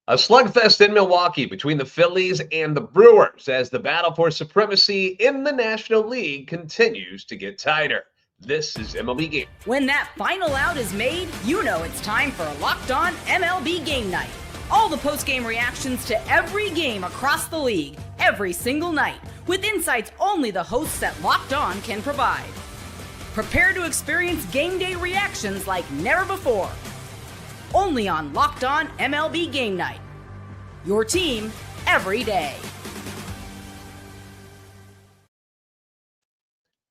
A slugfest in Milwaukee between the Phillies and the Brewers as the battle for supremacy in the National League continues to get tighter. This is MLB Game. When that final out is made, you know it's time for Locked On MLB Game Night. All the post-game reactions to every game across the league, every single night, with insights only the hosts at Locked On can provide. Prepare to experience game day reactions like never before. Only on Locked On MLB Game Night. Your team every day.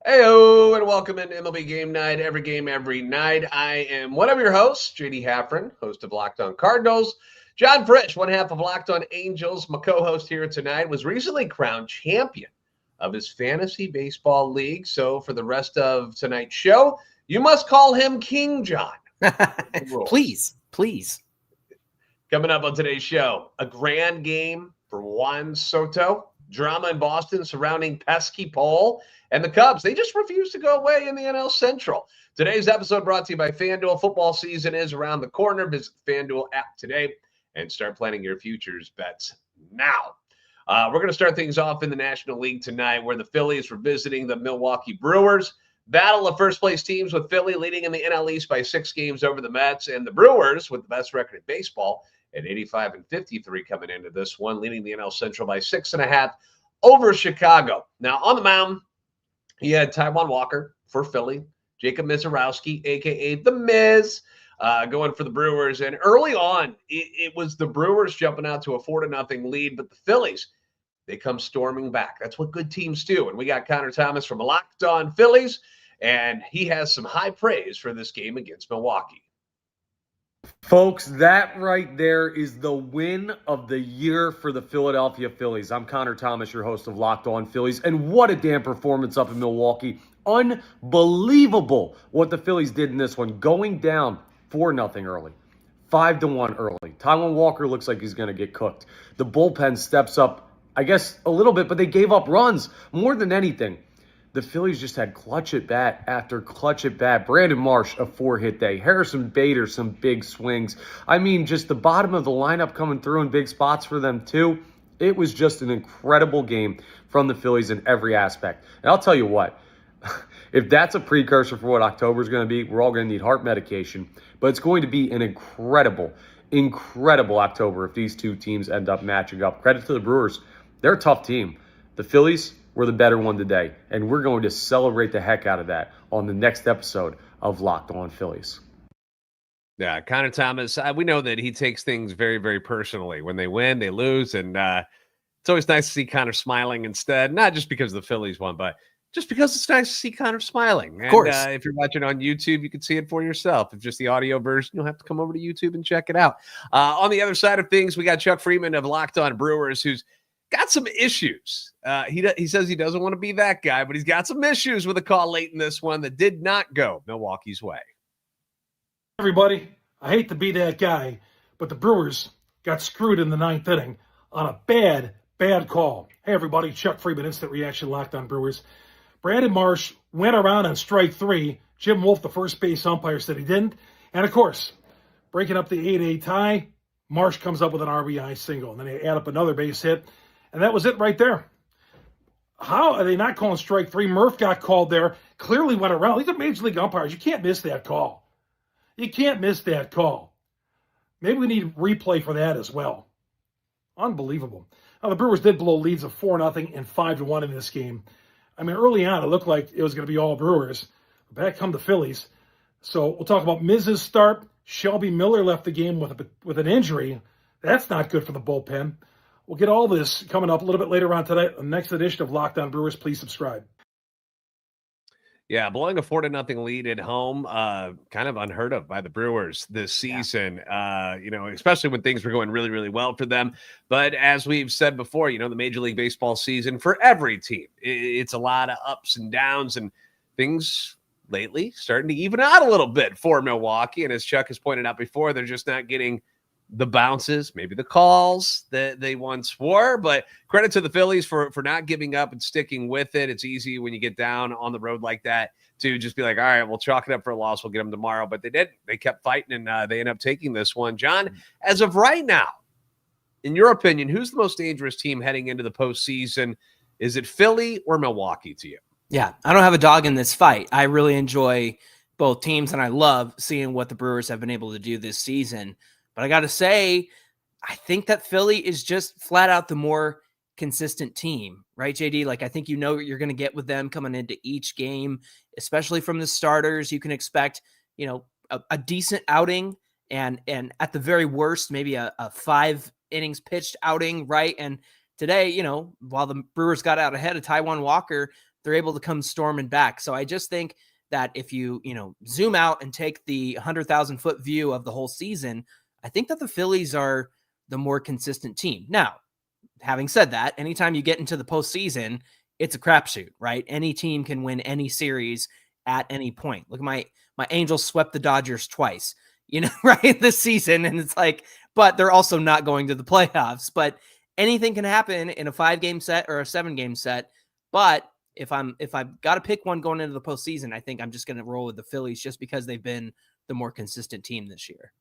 Heyo, and welcome into MLB Game Night, every game, every night. I am one of your hosts, JD Hafron, host of Locked On Cardinals. Jon Frisch, one half of Locked On Angels, my co-host here tonight, was recently crowned champion of his fantasy baseball league. So for the rest of tonight's show, you must call him King John. Please. Coming up on today's show, a grand game for Juan Soto, drama in Boston surrounding Pesky Pole, and the Cubs. They just refuse to go away in the NL Central. Today's episode brought to you by FanDuel. Football season is around the corner. Visit the FanDuel app today and start planning your futures bets now. We're going to start things off in the National League tonight, where the Phillies were visiting the Milwaukee Brewers. Battle of first-place teams, with Philly leading in the NL East by 6 games over the Mets, and the Brewers, with the best record in baseball at 85-53 coming into this one, leading the NL Central by 6.5 over Chicago. Now, on the mound, he had Taijuan Walker for Philly, Jacob Misiorowski, a.k.a. The Miz, going for the Brewers. And early on, it was the Brewers jumping out to a 4-0 lead, but the Phillies, they come storming back. That's what good teams do. And we got Connor Thomas from Locked On Phillies, and he has some high praise for this game against Milwaukee. Folks, that right there is the win of the year for the Philadelphia Phillies. I'm Connor Thomas, your host of Locked On Phillies, and what a damn performance up in Milwaukee. Unbelievable what the Phillies did in this one, going down 4-0 early, 5-1 early. Taijuan Walker looks like he's going to get cooked. The bullpen steps up, I guess, a little bit, but they gave up runs more than anything. The Phillies just had clutch at bat after clutch at bat. Brandon Marsh, a 4-hit day. Harrison Bader, some big swings. I mean, just the bottom of the lineup coming through in big spots for them, too. It was just an incredible game from the Phillies in every aspect. And I'll tell you what, if that's a precursor for what October is going to be, we're all going to need heart medication. But it's going to be an incredible October if these two teams end up matching up. Credit to the Brewers. They're a tough team. The Phillies were the better one today, and we're going to celebrate the heck out of that on the next episode of Locked On Phillies. Yeah, Connor Thomas, we know that he takes things very, very personally. When they win, they lose, and it's always nice to see Connor smiling instead, not just because the Phillies won, but just because it's nice to see Connor smiling. And, of course. If you're watching on YouTube, you can see it for yourself. If just the audio version, you'll have to come over to YouTube and check it out. On the other side of things, we got Chuck Freeman of Locked On Brewers, who's got some issues. He says he doesn't want to be that guy, but he's got some issues with a call late in this one that did not go Milwaukee's way. Everybody, I hate to be that guy, but the Brewers got screwed in the 9th inning on a bad call. Hey, everybody, Chuck Freeman, Instant Reaction, Locked On Brewers. Brandon Marsh went around on strike 3. Jim Wolf, the first base umpire, said he didn't. And, of course, breaking up the 8-8 tie, Marsh comes up with an RBI single. And then they add up another base hit. And that was it right there. How are they not calling strike 3? Murph got called there. Clearly went around. These are major league umpires. You can't miss that call. You can't miss that call. Maybe we need replay for that as well. Unbelievable. Now, the Brewers did blow leads of 4-0 and 5-1 in this game. I mean, early on, it looked like it was going to be all Brewers. Back come the Phillies. So we'll talk about Miz's start. Shelby Miller left the game with an injury. That's not good for the bullpen. We'll get all this coming up a little bit later on today. The next edition of Locked On Brewers. Please subscribe. Yeah, blowing a 4-0 lead at home, kind of unheard of by the Brewers this season, especially when things were going really, really well for them. But as we've said before, the Major League Baseball season for every team, it's a lot of ups and downs, and things lately starting to even out a little bit for Milwaukee. And as Chuck has pointed out before, they're just not getting the bounces, maybe the calls that they once were, but credit to the Phillies for not giving up and sticking with it. It's easy when you get down on the road like that to just be like, all right, we'll chalk it up for a loss. We'll get them tomorrow. But they did. They kept fighting, and they ended up taking this one. John, as of right now, in your opinion, who's the most dangerous team heading into the postseason? Is it Philly or Milwaukee to you? Yeah, I don't have a dog in this fight. I really enjoy both teams, and I love seeing what the Brewers have been able to do this season. But I got to say, I think that Philly is just flat out the more consistent team, right, JD? Like, I think you know what you're going to get with them coming into each game, especially from the starters. You can expect, a decent outing and at the very worst, maybe a 5 innings pitched outing, right? And today, while the Brewers got out ahead of Taijuan Walker, they're able to come storming back. So I just think that if you, zoom out and take the 100,000-foot view of the whole season, I think that the Phillies are the more consistent team. Now, having said that, anytime you get into the postseason, it's a crapshoot, right? Any team can win any series at any point. Look, my Angels swept the Dodgers twice, right, this season. And it's like, but they're also not going to the playoffs. But anything can happen in a 5-game set or a 7-game set. But if I've got to pick one going into the postseason, I think I'm just going to roll with the Phillies just because they've been the more consistent team this year.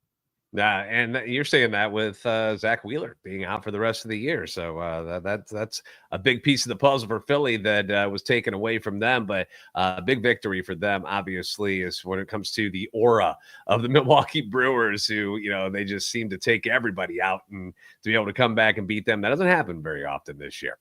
And you're saying that with Zach Wheeler being out for the rest of the year. So that's a big piece of the puzzle for Philly that was taken away from them. But a big victory for them, obviously, is when it comes to the aura of the Milwaukee Brewers, who, they just seem to take everybody out, and to be able to come back and beat them, that doesn't happen very often this year.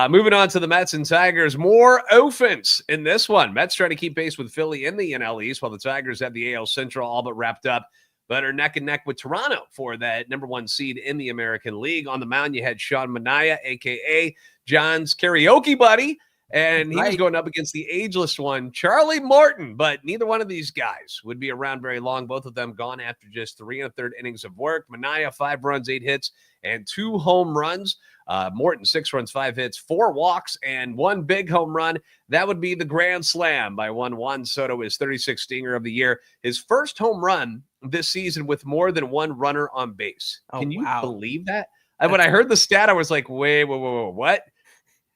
Moving on to the Mets and Tigers, more offense in this one. Mets trying to keep pace with Philly in the NL East, while the Tigers have the AL Central all but wrapped up, but are neck and neck with Toronto for that number 1 seed in the American League. On the mound, you had Sean Manaea, a.k.a. John's karaoke buddy, and he was going up against the ageless one, Charlie Morton, but neither one of these guys would be around very long. Both of them gone after just 3 1/3 innings of work. Manaea, 5 runs, 8 hits, and 2 home runs. Morton, 6 runs, 5 hits, 4 walks, and 1 big home run. That would be the grand slam by Juan Soto, his 36th stinger of the year. His first home run this season with more than 1 runner on base. Can you believe that? When I heard the stat, I was like, wait, what?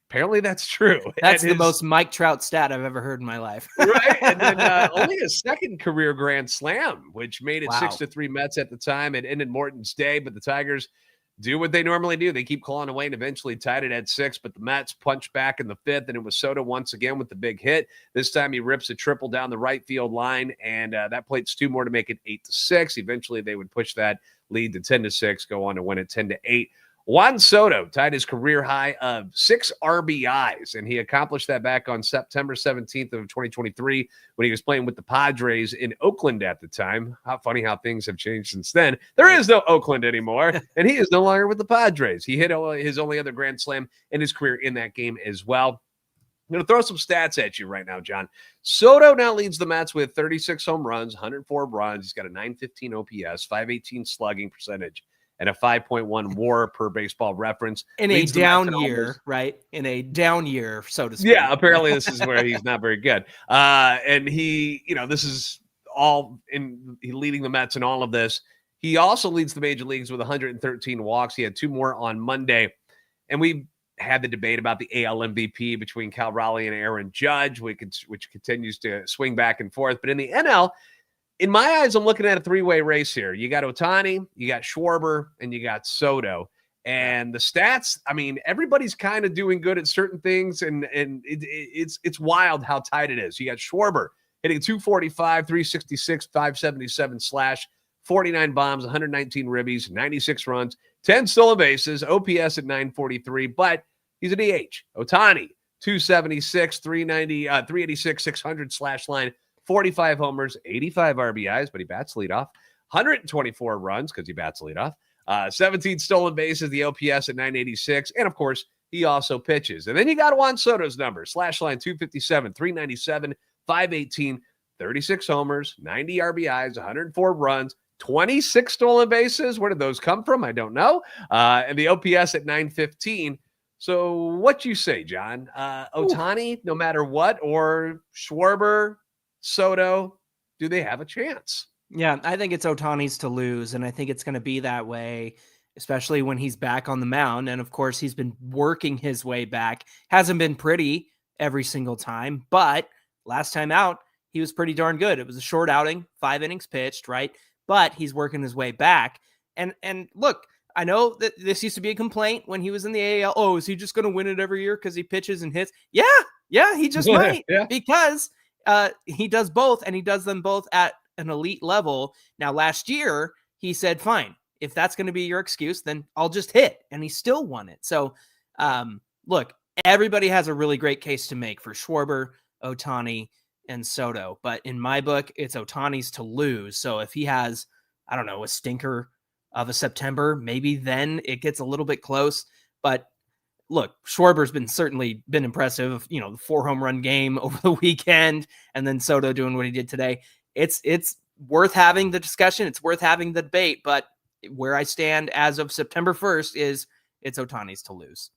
Apparently that's true. That's the most Mike Trout stat I've ever heard in my life. Right. And then only a second career grand slam, which made it 6-3 Mets at the time. It ended Morton's day, but the Tigers do what they normally do. They keep clawing away and eventually tied it at 6, but the Mets punched back in the 5th, and it was Soto once again with the big hit. This time he rips a triple down the right field line, and that plates 2 more to make it 8-6. Eventually they would push that lead to 10-6, go on to win it 10-8. Juan Soto tied his career high of 6 RBIs, and he accomplished that back on September 17th of 2023 when he was playing with the Padres in Oakland at the time. How funny how things have changed since then. There is no Oakland anymore, and he is no longer with the Padres. He hit his only other grand slam in his career in that game as well. I'm going to throw some stats at you right now, John. Soto now leads the Mets with 36 home runs, 104 runs. He's got a 915 OPS, 518 slugging percentage, and a 5.1 WAR per Baseball Reference. In a down year, right? In a down year, so to speak. Yeah, apparently this is where he's not very good. And he, this is all in leading the Mets in all of this. He also leads the major leagues with 113 walks. He had 2 more on Monday. And we had the debate about the AL MVP between Cal Raleigh and Aaron Judge, which continues to swing back and forth. But in the NL, in my eyes, I'm looking at a 3-way race here. You got Ohtani, you got Schwarber, and you got Soto. And the stats, everybody's kind of doing good at certain things, and it's wild how tight it is. You got Schwarber hitting 245, 366, 577 slash, 49 bombs, 119 ribbies, 96 runs, 10 stolen bases, OPS at 943, but he's a DH. Ohtani, 276, 386, 600 slash line, 45 homers, 85 RBIs, but he bats leadoff, 124 runs because he bats leadoff, 17 stolen bases, the OPS at 986, and of course, he also pitches. And then you got Juan Soto's numbers, slash line 257, 397, 518, 36 homers, 90 RBIs, 104 runs, 26 stolen bases. Where did those come from? I don't know. And the OPS at 915. So what you say, John? Ohtani, no matter what, or Schwarber, Soto, do they have a chance? Yeah, I think it's Ohtani's to lose, and I think it's going to be that way, especially when he's back on the mound. And of course, he's been working his way back. Hasn't been pretty every single time, but last time out, he was pretty darn good. It was a short outing, 5 innings pitched, right? But he's working his way back. And look, I know that this used to be a complaint when he was in the AL. Oh, is he just going to win it every year because he pitches and hits? Yeah, he just might because he does both, and he does them both at an elite level. Now, last year, he said, fine, if that's going to be your excuse, then I'll just hit, and he still won it. So, look, everybody has a really great case to make for Schwarber, Ohtani, and Soto, but in my book, it's Ohtani's to lose. So if he has, I don't know, a stinker of a September, maybe then it gets a little bit close. But look, Schwarber's certainly been impressive. You know, the 4 home run game over the weekend, and then Soto doing what he did today. It's worth having the discussion. It's worth having the debate. But where I stand as of September 1st is it's Ohtani's to lose.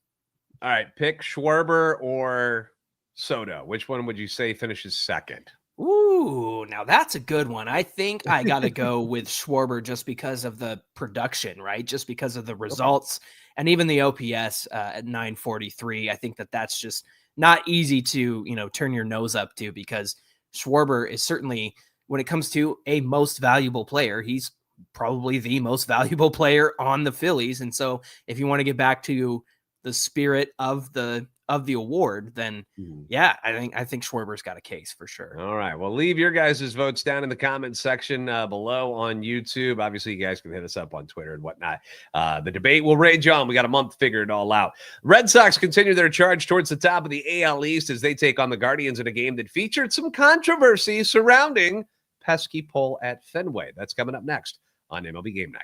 All right, pick Schwarber or Soto. Which one would you say finishes second? Ooh, now that's a good one. I think I got to go with Schwarber just because of the production, right? Just because of the results and even the OPS at 943. I think that's just not easy to, turn your nose up to, because Schwarber is certainly, when it comes to a most valuable player, he's probably the most valuable player on the Phillies. And so if you want to get back to the spirit of the award, then yeah, I think Schwarber's got a case for sure. All right. Well, leave your guys' votes down in the comment section below on YouTube. Obviously, you guys can hit us up on Twitter and whatnot. The debate will rage on. We got a month to figure it all out. Red Sox continue their charge towards the top of the AL East as they take on the Guardians in a game that featured some controversy surrounding Pesky Pole at Fenway. That's coming up next on MLB Game Night.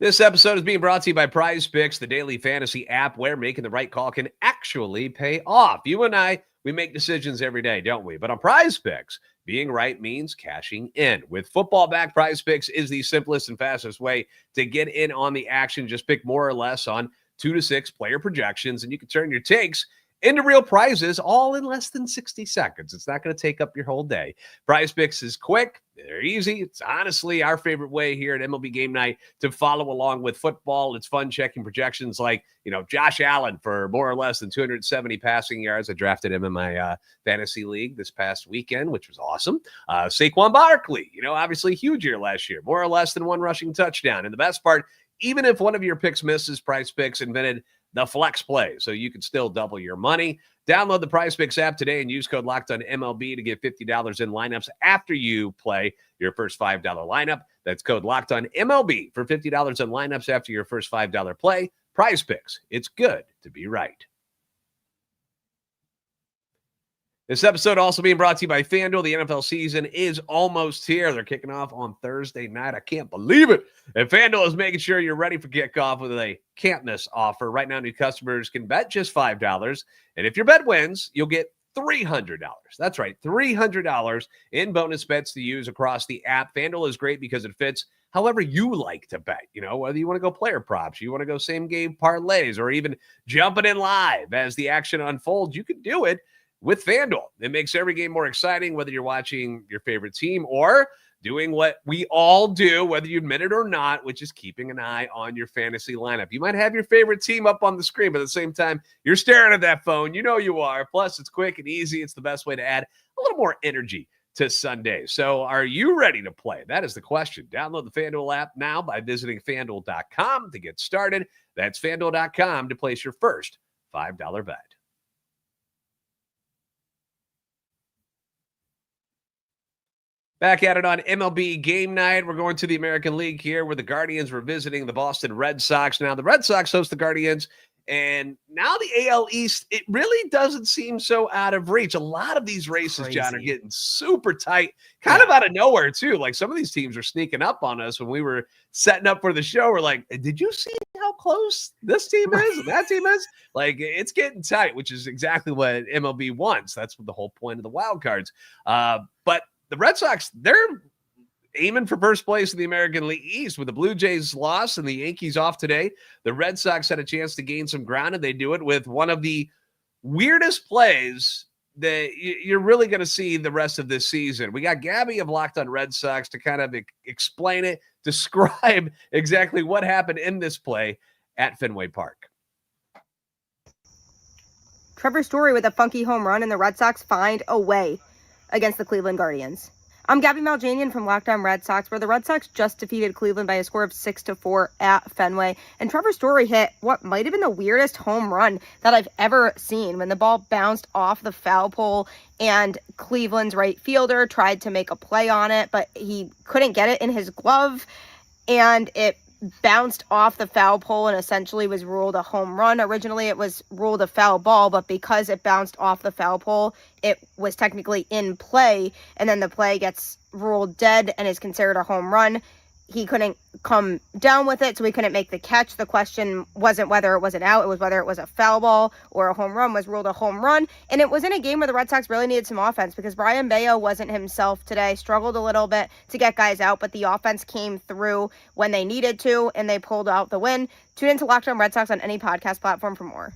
This episode is being brought to you by PrizePicks, the daily fantasy app where making the right call can actually pay off. You and I, we make decisions every day, don't we? But on PrizePicks, being right means cashing in. With football back, PrizePicks is the simplest and fastest way to get in on the action. Just pick more or less on 2 to 6 player projections, and you can turn your takes into real prizes all in less than 60 seconds. It's not going to take up your whole day. PrizePicks is quick. They're easy. It's honestly our favorite way here at MLB Game Night to follow along with football. It's fun checking projections like, Josh Allen for more or less than 270 passing yards. I drafted him in my fantasy league this past weekend, which was awesome. Saquon Barkley, obviously huge year last year, more or less than 1 rushing touchdown. And the best part, even if one of your picks misses, PrizePicks invented the flex play, so you can still double your money. Download the PrizePicks app today and use code LOCKEDONMLB to get $50 in lineups after you play your first $5 lineup. That's code LOCKEDONMLB for $50 in lineups after your first $5 play. PrizePicks, it's good to be right. This episode also being brought to you by FanDuel. The NFL season is almost here. They're kicking off on Thursday night. I can't believe it. And FanDuel is making sure you're ready for kickoff with a can't-miss offer. Right now, new customers can bet just $5. And if your bet wins, you'll get $300. That's right, $300 in bonus bets to use across the app. FanDuel is great because it fits however you like to bet. Whether you want to go player props, you want to go same-game parlays, or even jumping in live as the action unfolds, you can do it with FanDuel. It makes every game more exciting, whether you're watching your favorite team or doing what we all do, whether you admit it or not, which is keeping an eye on your fantasy lineup. You might have your favorite team up on the screen, but at the same time, you're staring at that phone. You are. Plus, it's quick and easy. It's the best way to add a little more energy to Sunday. So are you ready to play? That is the question. Download the FanDuel app now by visiting FanDuel.com to get started. That's FanDuel.com to place your first $5 bet. Back at it on MLB Game Night. We're going to the American League here where the Guardians were visiting the Boston Red Sox. Now, the Red Sox host the Guardians, and now the AL East, it really doesn't seem so out of reach. A lot of these races, John, are getting super tight, kind of out of nowhere, too. Like, some of these teams are sneaking up on us when we were setting up for the show. We're like, did you see how close this team is and that team is? Like, it's getting tight, which is exactly what MLB wants. That's the whole point of the wild cards. But the Red Sox, they're aiming for first place in the American League East with the Blue Jays loss and the Yankees off today. The Red Sox had a chance to gain some ground, and they do it with one of the weirdest plays that you're really going to see the rest of this season. We got Gabby of Locked on Red Sox to kind of explain it, describe exactly what happened in this play at Fenway Park. Trevor Story with a funky home run, and the Red Sox find a way against the Cleveland Guardians. I'm Gabby Maljanian from Locked On Red Sox, where the Red Sox just defeated Cleveland by a score of 6-4 at Fenway. And Trevor Story hit what might have been the weirdest home run that I've ever seen, when the ball bounced off the foul pole and Cleveland's right fielder tried to make a play on it, but he couldn't get it in his glove, and it bounced off the foul pole and essentially was ruled a home run. Originally, it was ruled a foul ball, but because it bounced off the foul pole, it was technically in play, and then the play gets ruled dead and is considered a home run. He couldn't come down with it, so he couldn't make the catch. The question wasn't whether it was an out, it was whether it was a foul ball or a home run. Was ruled a home run, and it was in a game where the Red Sox really needed some offense because Brian Bayo wasn't himself today, struggled a little bit to get guys out, but the offense came through when they needed to, and they pulled out the win. Tune into Locked On Red Sox on any podcast platform for more.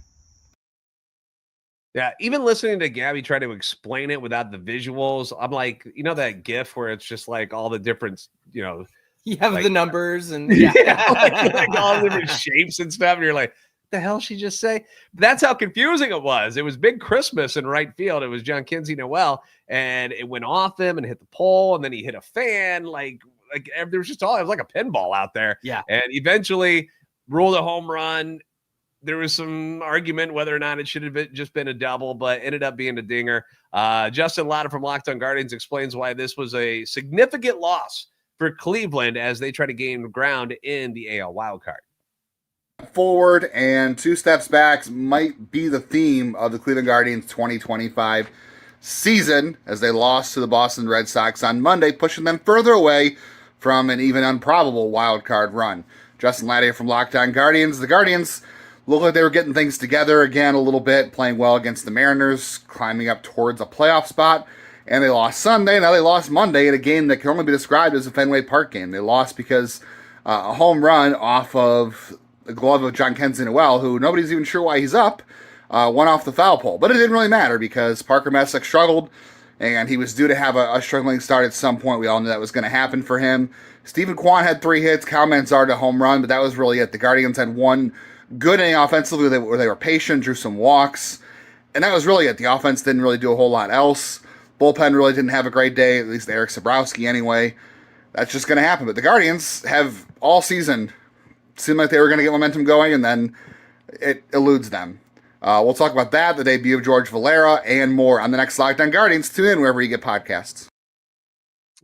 Yeah, even listening to Gabby try to explain it without the visuals, I'm like, you know that GIF where it's just like all the different, You have like, the numbers and like all the different shapes and stuff. And you're like, the hell she just say? But that's how confusing it was. It was Big Christmas in right field. It was John Kinsey Noel, and it went off him and hit the pole, and then he hit a fan. Like there was just it was like a pinball out there. Yeah. And eventually ruled a home run. There was some argument whether or not it should have just been a double, but ended up being a dinger. Justin Lotta from Locked On Guardians explains why this was a significant loss for Cleveland as they try to gain ground in the AL wildcard. Forward and 2 steps back might be the theme of the Cleveland Guardians 2025 season, as they lost to the Boston Red Sox on Monday, pushing them further away from an even improbable wildcard run. Justin Latta from Locked On Guardians. The Guardians looked like they were getting things together again a little bit, playing well against the Mariners, climbing up towards a playoff spot. And they lost Sunday. Now they lost Monday in a game that can only be described as a Fenway Park game. They lost because a home run off of the glove of John Kinsey Noel, who nobody's even sure why he's up, went off the foul pole. But it didn't really matter because Parker Messick struggled, and he was due to have a struggling start at some point. We all knew that was going to happen for him. Stephen Kwan had 3 hits. Kyle Manzardo a home run, but that was really it. The Guardians had one good inning offensively where they were patient, drew some walks, and that was really it. The offense didn't really do a whole lot else. Bullpen really didn't have a great day, at least Eric Sabrowski anyway. That's just going to happen. But the Guardians have all season seemed like they were going to get momentum going, and then it eludes them. We'll talk about that, the debut of George Valera, and more on the next Locked On Guardians. Tune in wherever you get podcasts.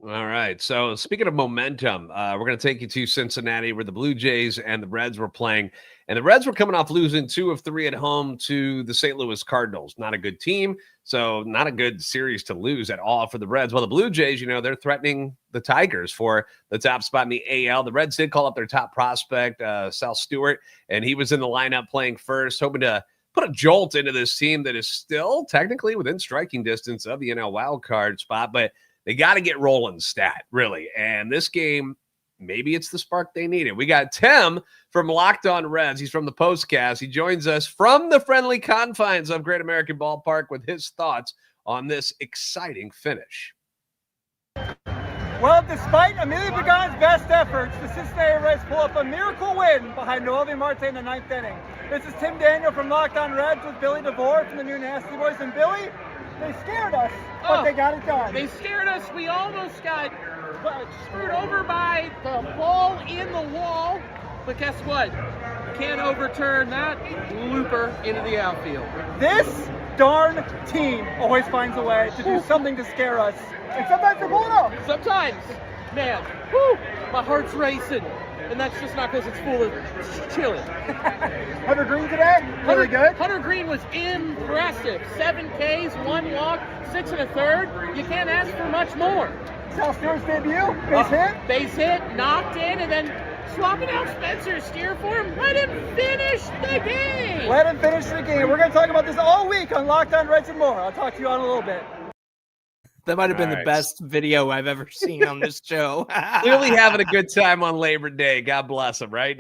All right. So speaking of momentum, we're going to take you to Cincinnati, where the Blue Jays and the Reds were playing. And the Reds were coming off losing 2 of 3 at home to the St. Louis Cardinals. Not a good team, so not a good series to lose at all for the Reds. Well, the Blue Jays, they're threatening the Tigers for the top spot in the AL. The Reds did call up their top prospect, Sal Stewart, and he was in the lineup playing first, hoping to put a jolt into this team that is still technically within striking distance of the NL wildcard spot, but they got to get rolling stat, really. And this game, maybe it's the spark they needed. We got Tim from Locked On Reds. He's from the Postcast. He joins us from the friendly confines of Great American Ballpark with his thoughts on this exciting finish. Well, despite Emilio Pagan's best efforts, the Cincinnati Reds pull up a miracle win behind Noelvi Marte in the 9th inning. This is Tim Daniel from Locked On Reds with Billy DeVore from the New Nasty Boys. And Billy, they scared us, but they got it done. They scared us. We almost got screwed over by the ball in the wall. But guess what? Can't overturn that looper into the outfield. This darn team always finds a way to do something to scare us. And sometimes they pull it off. Sometimes. Man, whew, my heart's racing. And that's just not because it's full of chili. Hunter Green today? Really good? Hunter Green was impressive. 7 Ks, 1 walk, 6 1/3. You can't ask for much more. Sal Stewart's debut, base hit? Base hit, knocked in, and then swapping out Spencer Steer for him. Let him finish the game. Let him finish the game. We're going to talk about this all week on Locked On Reds and more. I'll talk to you on a little bit. That might have been the best video I've ever seen on this show. Clearly having a good time on Labor Day. God bless them, right?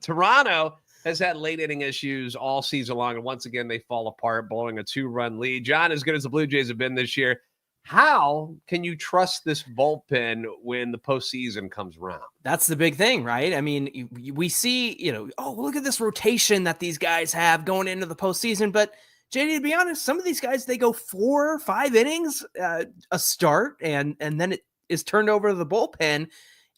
Toronto has had late inning issues all season long, and once again, they fall apart, blowing a 2-run lead. John, as good as the Blue Jays have been this year, how can you trust this bullpen when the postseason comes around? That's the big thing, right? I mean, we see, look at this rotation that these guys have going into the postseason, but JD, to be honest, some of these guys, they go 4 or 5 innings, a start, and then is turned over to the bullpen.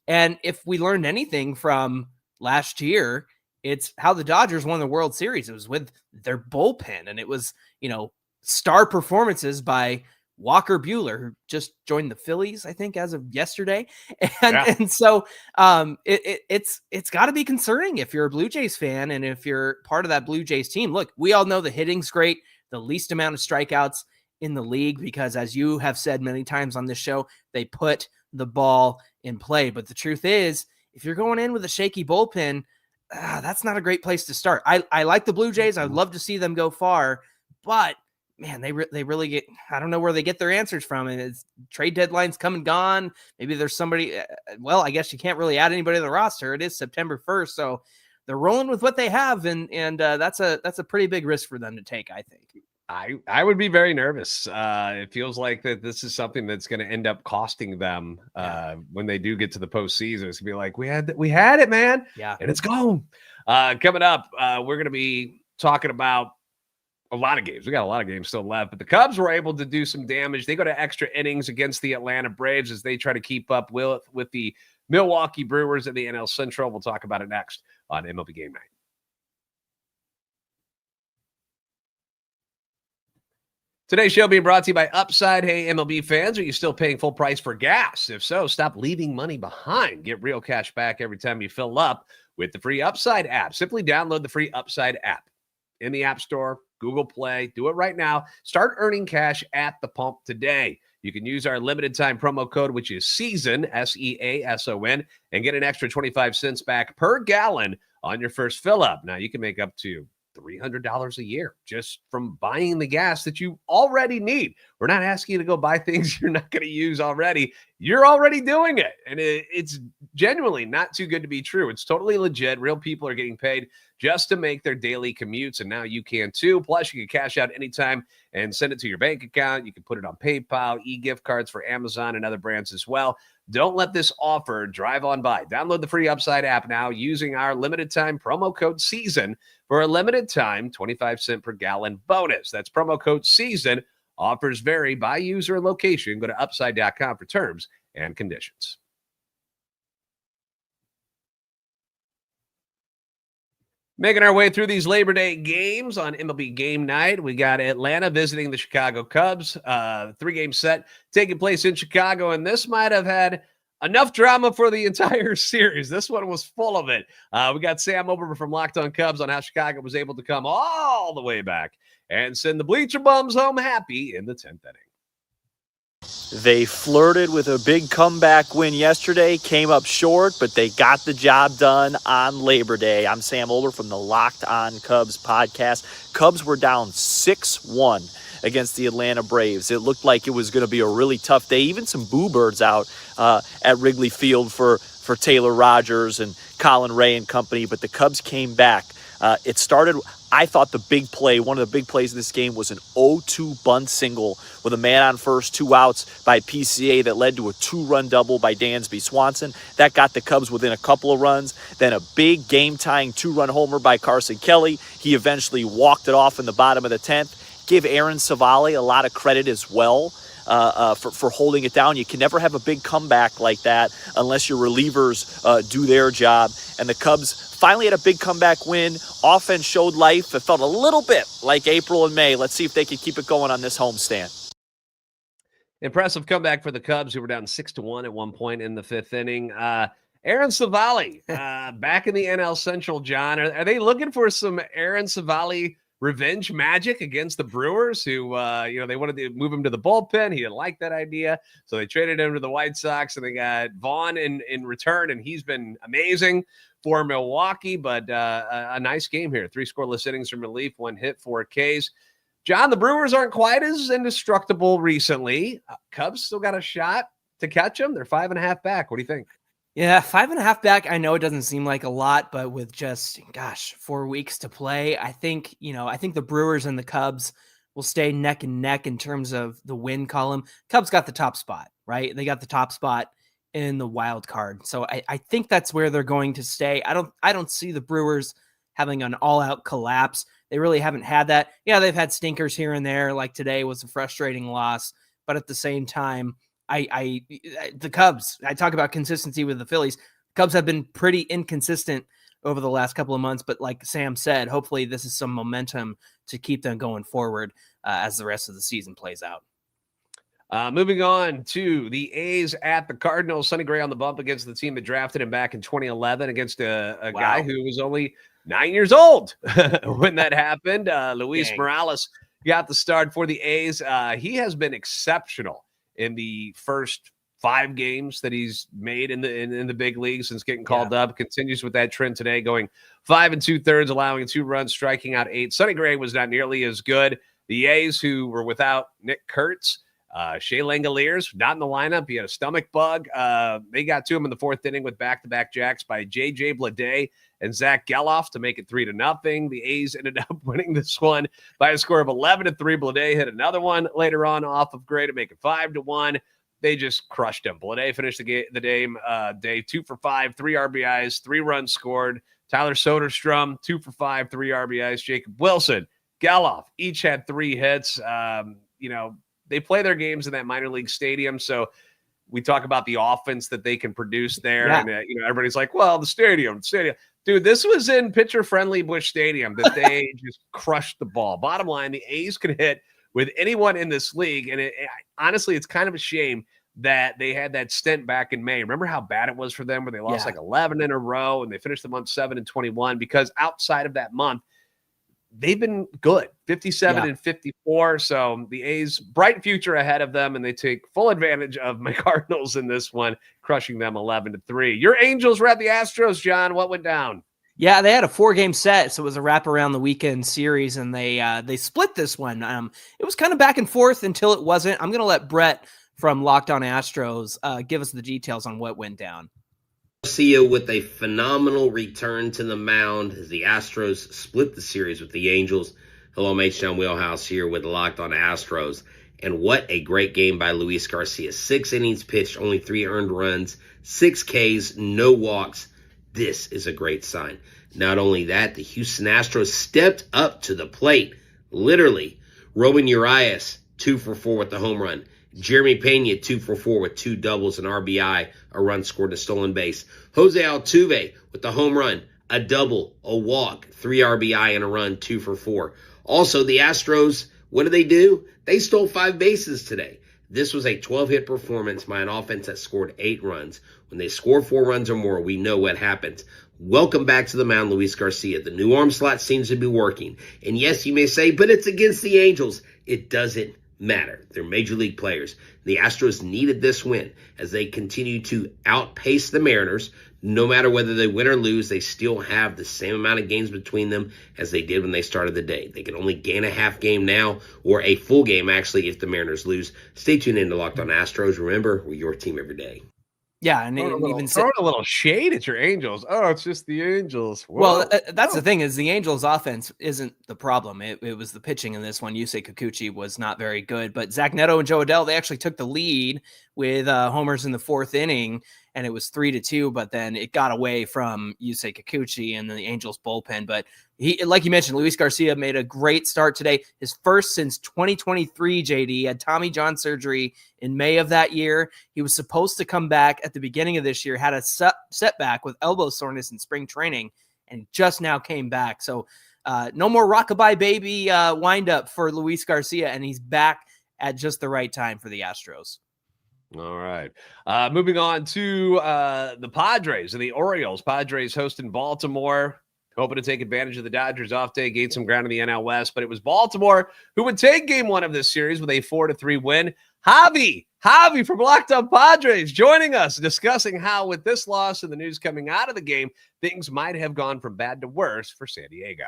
And if we learned anything from last year, it's how the Dodgers won the World Series. It was with their bullpen, and it was, star performances by Walker Buehler, who just joined the Phillies, I think, as of yesterday. And so it's got to be concerning if you're a Blue Jays fan and if you're part of that Blue Jays team. Look, we all know the hitting's great, the least amount of strikeouts in the league, because as you have said many times on this show, they put the ball in play. But the truth is, if you're going in with a shaky bullpen, that's not a great place to start. I like the Blue Jays. I'd love to see them go far, but man, they really get, I don't know where they get their answers from. And it's trade deadline's come and gone. Maybe there's somebody, I guess you can't really add anybody to the roster. It is September 1st. So they're rolling with what they have. And that's a pretty big risk for them to take, I think. I would be very nervous. It feels like that this is something that's going to end up costing them when they do get to the postseason. It's gonna be like, we had it, man. Yeah. And it's gone. Coming up, we're going to be talking about a lot of games. We got a lot of games still left, but the Cubs were able to do some damage. They go to extra innings against the Atlanta Braves as they try to keep up with the Milwaukee Brewers in the NL Central. We'll talk about it next on MLB Game Night. Today's show being brought to you by Upside. Hey, MLB fans, are you still paying full price for gas? If so, stop leaving money behind. Get real cash back every time you fill up with the free Upside app. Simply download the free Upside app in the App Store, Google Play. Do it right now. Start earning cash at the pump today. You can use our limited time promo code, which is SEASON, SEASON, and get an extra 25 cents back per gallon on your first fill up. Now, you can make up to $300 a year just from buying the gas that you already need. We're not asking you to go buy things you're not going to use already. You're already doing it. And it's genuinely not too good to be true. It's totally legit. Real people are getting paid just to make their daily commutes. And now you can too. Plus, you can cash out anytime and send it to your bank account. You can put it on PayPal, e-gift cards for Amazon and other brands as well. Don't let this offer drive on by. Download the free Upside app now using our limited time promo code SEASON for a limited time 25 cent per gallon bonus. That's promo code SEASON. Offers vary by user and location. Go to upside.com for terms and conditions. Making our way through these Labor Day games on MLB Game Night. We got Atlanta visiting the Chicago Cubs. 3-game set taking place in Chicago, and this might have had enough drama for the entire series. This one was full of it. We got Sam Ober from Locked On Cubs on how Chicago was able to come all the way back and send the bleacher bums home happy in the 10th inning. They flirted with a big comeback win yesterday, came up short, but they got the job done on Labor Day. I'm Sam Olber from the Locked On Cubs podcast. Cubs were down 6-1 against the Atlanta Braves. It looked like it was going to be a really tough day. Even some boo birds out at Wrigley Field for Taylor Rogers and Colin Ray and company, but the Cubs came back. It started, I thought the big play, one of the big plays in this game was an 0-2 bunt single with a man on first, 2 outs by PCA that led to a 2-run double by Dansby Swanson. That got the Cubs within a couple of runs. Then a big game-tying 2-run homer by Carson Kelly. He eventually walked it off in the bottom of the 10th. Give Aaron Savali a lot of credit as well for holding it down. You can never have a big comeback like that unless your relievers do their job. And the Cubs finally had a big comeback win. Offense showed life. It felt a little bit like April and May. Let's see if they can keep it going on this homestand. Impressive comeback for the Cubs, who were down 6-1 at one point in the 5th inning. Aaron Savali back in the NL Central, John. Are they looking for some Aaron Savali revenge magic against the Brewers, who, they wanted to move him to the bullpen? He didn't like that idea, so they traded him to the White Sox, and they got Vaughn in return, and he's been amazing for Milwaukee. But a nice game here. 3 scoreless innings from relief, 1 hit, 4 Ks. John, the Brewers aren't quite as indestructible recently. Cubs still got a shot to catch them. They're 5.5 back. What do you think? Yeah, 5.5 back. I know it doesn't seem like a lot, but with just, 4 weeks to play, I think the Brewers and the Cubs will stay neck and neck in terms of the win column. Cubs got the top spot, right? They got the top spot in the wild card. So I think that's where they're going to stay. I don't see the Brewers having an all-out collapse. They really haven't had that. Yeah, they've had stinkers here and there, like today was a frustrating loss, but at the same time, The Cubs, I talk about consistency with the Phillies. Cubs have been pretty inconsistent over the last couple of months, but like Sam said, hopefully this is some momentum to keep them going forward as the rest of the season plays out. Moving on to the A's at the Cardinals. Sonny Gray on the bump against the team that drafted him back in 2011 against a guy who was only 9 years old when that happened. Luis Morales got the start for the A's. He has been exceptional in the first 5 games that he's made in the big league since getting called up. Continues with that trend today, going 5 2/3, allowing 2 runs, striking out 8. Sonny Gray was not nearly as good. The A's, who were without Nick Kurtz, Shea Langoliers, not in the lineup. He had a stomach bug. They got to him in the 4th inning with back-to-back jacks by J.J. Bleday and Zach Geloff to make it 3-0. The A's ended up winning this one by a score of 11-3. Bleday hit another one later on off of Gray to make it 5-1. They just crushed him. Bleday finished the day 2 for 5, 3 RBIs, 3 runs scored. Tyler Soderstrom, 2 for 5, 3 RBIs. Jacob Wilson, Geloff, each had 3 hits. They play their games in that minor league stadium, so we talk about the offense that they can produce there. Yeah. And, everybody's like, well, the stadium. Dude, this was in pitcher-friendly Busch Stadium that they just crushed the ball. Bottom line, the A's can hit with anyone in this league, and honestly, it's kind of a shame that they had that stint back in May. Remember how bad it was for them where they lost like 11 in a row, and they finished the month 7-21, because outside of that month, they've been good, 57-54. So the A's, bright future ahead of them, and they take full advantage of my Cardinals in this one, crushing them 11-3. Your Angels were at the Astros, John. What went down? Yeah, they had a 4-game set, so it was a wrap around the weekend series, and they split this one. It was kind of back and forth until it wasn't. I'm going to let Brett from Locked On Astros give us the details on what went down. Garcia with a phenomenal return to the mound as the Astros split the series with the Angels. Hello, I'm H-Town Wheelhouse here with Locked On Astros. And what a great game by Luis Garcia. 6 innings pitched, only 3 earned runs, 6 Ks, no walks. This is a great sign. Not only that, the Houston Astros stepped up to the plate. Literally. Robin Urias, 2 for 4 with the home run. Jeremy Pena, 2 for 4 with 2 doubles, an RBI, a run scored, a stolen base. Jose Altuve with the home run, a double, a walk, 3 RBI and a run, 2 for 4. Also, the Astros, what do? They stole 5 bases today. This was a 12-hit performance by an offense that scored 8 runs. When they score 4 runs or more, we know what happens. Welcome back to the mound, Luis Garcia. The new arm slot seems to be working. And yes, you may say, but it's against the Angels. It doesn't matter. They're major league players. The Astros needed this win as they continue to outpace the Mariners. No matter whether they win or lose, they still have the same amount of games between them as they did when they started the day. They can only gain a half game now, or a full game actually, if the Mariners lose. Stay tuned in to Locked On Astros. Remember, we're your team every day. Yeah, and throwing a little shade at your Angels. Oh, it's just the Angels. Whoa. Well, that's the thing, is the Angels' offense isn't the problem. It was the pitching in this one. Yusei Kikuchi was not very good, but Zach Neto and Joe Adell, they actually took the lead with homers in the 4th inning, and it was 3-2, but then it got away from Yusei Kikuchi and the Angels bullpen. But he, like you mentioned, Luis Garcia made a great start today. His first since 2023, JD, had Tommy John surgery in May of that year. He was supposed to come back at the beginning of this year, had a setback with elbow soreness in spring training, and just now came back. So no more rockabye baby windup for Luis Garcia, and he's back at just the right time for the Astros. All right. Moving on to the Padres and the Orioles. Padres hosting Baltimore, hoping to take advantage of the Dodgers off day, gain some ground in the NL West, but it was Baltimore who would take game 1 of this series with a 4-3 win. Javi from Locked On Padres joining us, discussing how with this loss and the news coming out of the game, things might have gone from bad to worse for San Diego.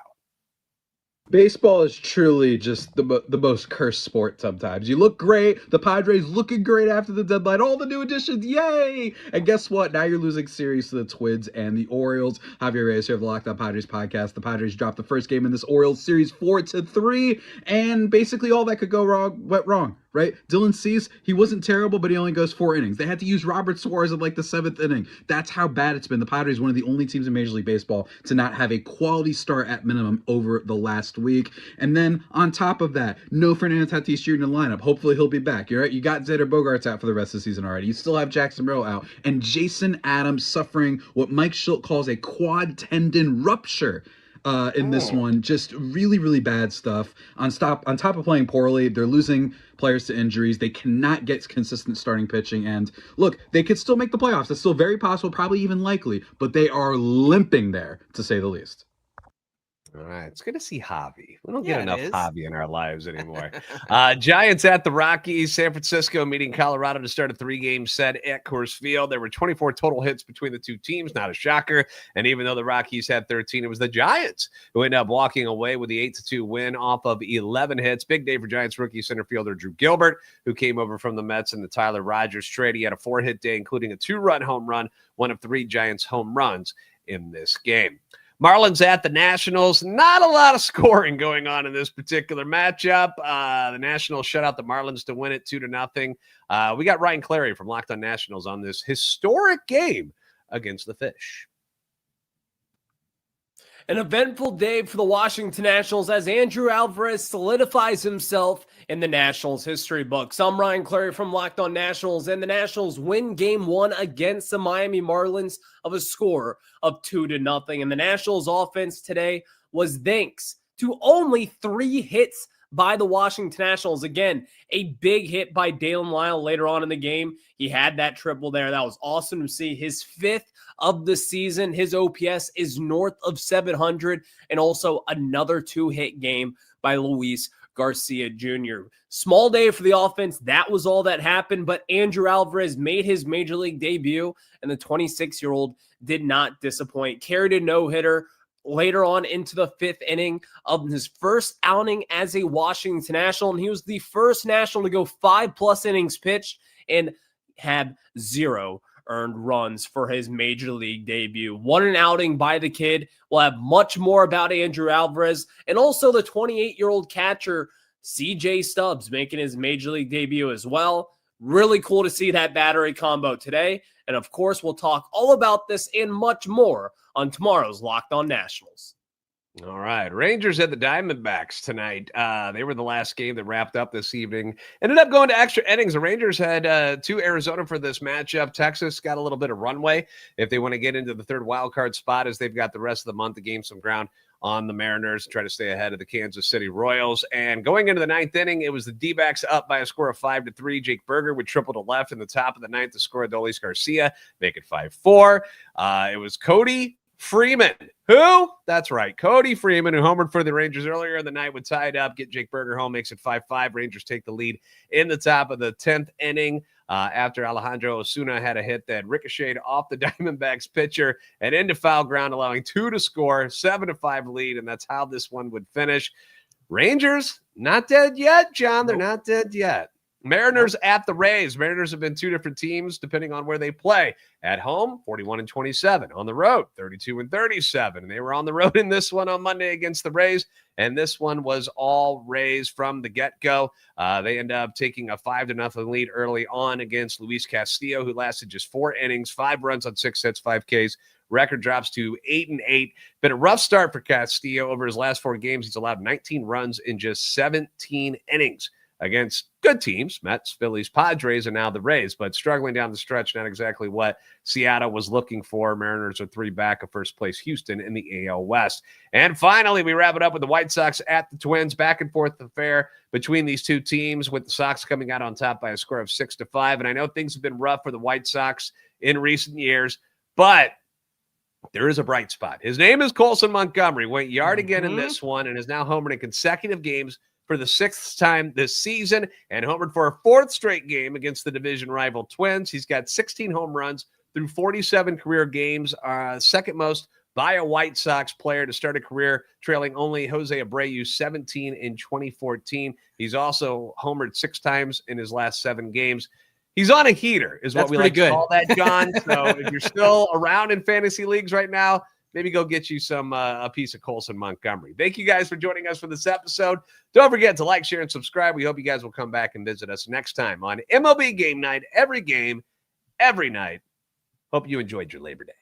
Baseball is truly just the most cursed sport sometimes. You look great. The Padres looking great after the deadline. All the new additions. Yay! And guess what? Now you're losing series to the Twins and the Orioles. Javier Reyes here of the Locked On Padres podcast. The Padres dropped the first game in this Orioles series 4-3. And basically all that could go wrong went wrong. right? Dylan Cease, he wasn't terrible, but he only goes 4 innings. They had to use Robert Suarez in like the 7th inning. That's how bad it's been. The Padres, one of the only teams in Major League Baseball to not have a quality start at minimum over the last week. And then on top of that, no Fernando Tatis Jr. in the lineup. Hopefully he'll be back. You're right. You got Xander Bogaerts out for the rest of the season already. You still have Jackson Merrill out, and Jason Adams suffering what Mike Schilt calls a quad tendon rupture in this one. Just really, really bad stuff. On top of playing poorly, they're losing players to injuries. They cannot get consistent starting pitching. And look, they could still make the playoffs. It's still very possible, probably even likely, but they are limping there, to say the least. All right. It's good to see Javi. We don't get enough Javi in our lives anymore. Giants at the Rockies. San Francisco meeting Colorado to start a 3-game set at Coors Field. There were 24 total hits between the two teams. Not a shocker. And even though the Rockies had 13, it was the Giants who ended up walking away with the 8-2 win off of 11 hits. Big day for Giants rookie center fielder Drew Gilbert, who came over from the Mets in the Tyler Rogers trade. He had a 4-hit day, including a 2-run home run, one of 3 Giants home runs in this game. Marlins at the Nationals. Not a lot of scoring going on in this particular matchup. The Nationals shut out the Marlins to win it 2-0. We got Ryan Clary from Locked On Nationals on this historic game against the Fish. An eventful day for the Washington Nationals as Andrew Alvarez solidifies himself in the Nationals history books. I'm Ryan Clary from Locked On Nationals, and the Nationals win Game 1 against the Miami Marlins of a score of 2-0. And the Nationals offense today was thanks to only 3 hits by the Washington Nationals. Again, a big hit by Dalen Lyle later on in the game. He had that triple there. That was awesome to see. His 5th of the season. His OPS is north of 700, and also another 2-hit game by Luis Garcia Jr. Small day for the offense. That was all that happened, but Andrew Alvarez made his major league debut, and the 26-year-old did not disappoint. Carried a no-hitter later on into the 5th inning of his first outing as a Washington National, and he was the first National to go 5+ innings pitched and had 0 earned runs for his major league debut. What an outing by the kid. We'll have much more about Andrew Alvarez and also the 28-year-old catcher CJ Stubbs making his major league debut as well. Really cool to see that battery combo today. And of course, we'll talk all about this and much more on tomorrow's Locked On Nationals. All right. Rangers at the Diamondbacks tonight. They were the last game that wrapped up this evening. Ended up going to extra innings. The Rangers had to Arizona for this matchup. Texas got a little bit of runway if they want to get into the 3rd wild card spot, as they've got the rest of the month to gain some ground on the Mariners, try to stay ahead of the Kansas City Royals. And going into the 9th inning, it was the D-backs up by a score of 5-3. Jake Berger would triple to left in the top of the 9th to score Adolis Garcia, make it 5-4. It was Cody Freeman. Who? That's right. Cody Freeman, who homered for the Rangers earlier in the night, would tie it up, get Jake Berger home, makes it 5-5. Rangers take the lead in the top of the 10th inning after Alejandro Osuna had a hit that ricocheted off the Diamondbacks pitcher and into foul ground, allowing 2 to score, 7-5 lead, and that's how this one would finish. Rangers, not dead yet, John. They're not dead yet. Mariners at the Rays. Mariners have been 2 different teams depending on where they play. At home, 41-27. On the road, 32-37. And they were on the road in this one on Monday against the Rays. And this one was all Rays from the get-go. They end up taking a 5-0 lead early on against Luis Castillo, who lasted just 4 innings, 5 runs on 6 hits, 5 Ks. Record drops to 8-8. Been a rough start for Castillo. Over his last 4 games, he's allowed 19 runs in just 17 innings against good teams, Mets, Phillies, Padres, and now the Rays, but struggling down the stretch, not exactly what Seattle was looking for. Mariners are 3 back of first place Houston in the AL West. And finally, we wrap it up with the White Sox at the Twins. Back and forth affair between these two teams, with the Sox coming out on top by a score of 6-5. And I know things have been rough for the White Sox in recent years, but there is a bright spot. His name is Colson Montgomery. Went yard again in this one and is now homered in consecutive games for the 6th time this season, and homered for a 4th straight game against the division rival Twins. He's got 16 home runs through 47 career games, second most by a White Sox player to start a career, trailing only Jose Abreu, 17 in 2014. He's also homered 6 times in his last 7 games. He's on a heater, is what we like to call that, John. So if you're still around in fantasy leagues right now, maybe go get you some a piece of Colson Montgomery. Thank you guys for joining us for this episode. Don't forget to like, share, and subscribe. We hope you guys will come back and visit us next time on MLB Game Night. Every game, every night. Hope you enjoyed your Labor Day.